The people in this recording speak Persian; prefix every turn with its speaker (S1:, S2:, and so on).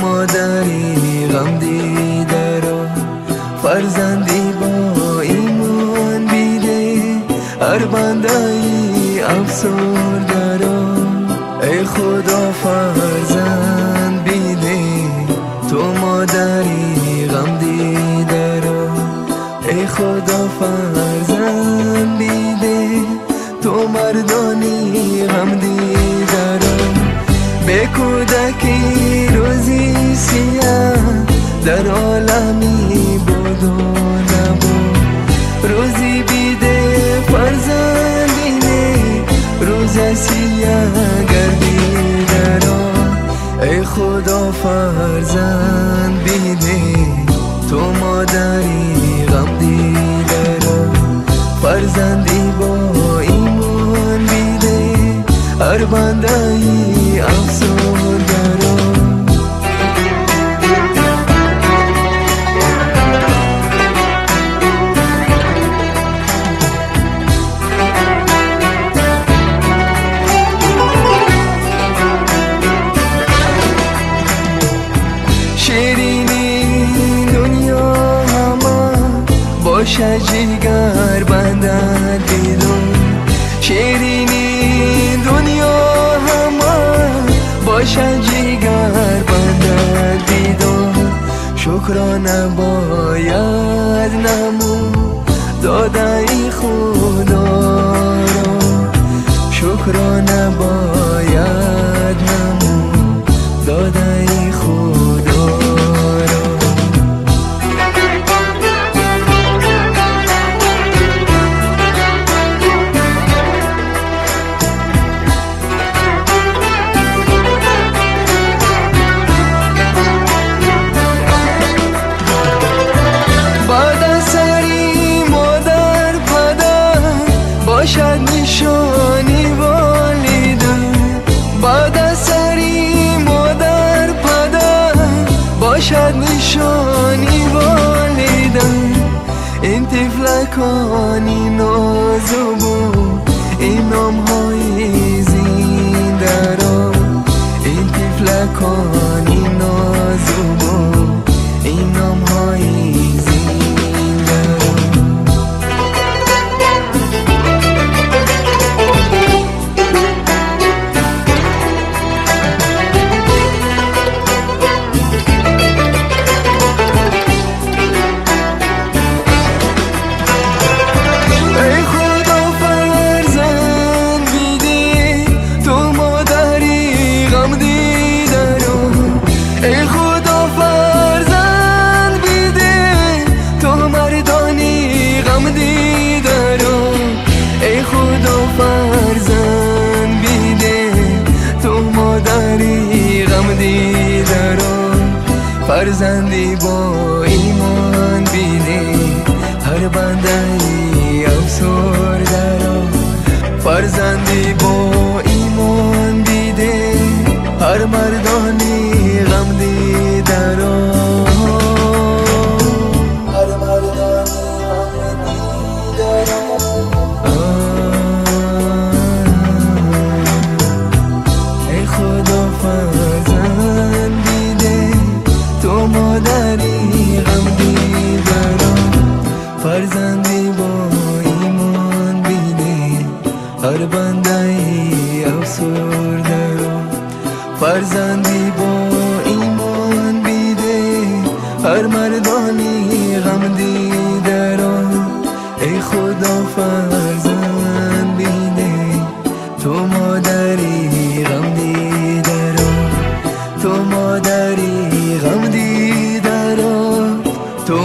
S1: مادری غم دیده رو، فرزندی با ایمان بیده، هر بنده‌ای افسرده رو. ای خدا فرزند بیده، تو مادری غم دیده رو. ای خدا فرزند بیده، تو مردانی غم دیده رو. به کودکی روزی سیاه در عالمی بود و نبود، روزی بیده فرزندینه، روز سیاه گردیده رو. ای خدا فرزند بیده، تو مادری غم دیده رو. فرزندی با ایمان بیده، هر بنده‌ای افسرده رو. شیرینی دنیا همه باشه جگر بندر بیدون، شیرینی دنیا همه باشه جگر بندر بیدون. شکرانه باید نمود داده خدا رو، شکرانه باید نمود داده خدا رو. باشد نشانی والیدن، بعد از سری مادر پدر باشد نشانی والیدن. این طفلکانی نازو این نام‌های زنده را، این طفلکانی نازو این نام‌های زنده را. ای خدا فرزند بیده، تو مردانی غم دیده رو. ای خدا فرزند بیده، تو مادری غم دیده رو. فرزندی با ایمان بیده، هر بنده‌ای افسرده رو. فرزندی با ایمان بیده، هر مردانی غم دیده رو. هر مردانی غم دیده رو. ای خدا فرزند بیده، تو مادری غم دیده رو. فرزندی با ایمان بیده، هر بنده‌ای افسرده رو. فرزندی با ایمان بیده، هر مردانی غم دیده رو. ای خدا فرزند بیده، تو مادری غم دیده رو. تو مادری غم دیده رو، تو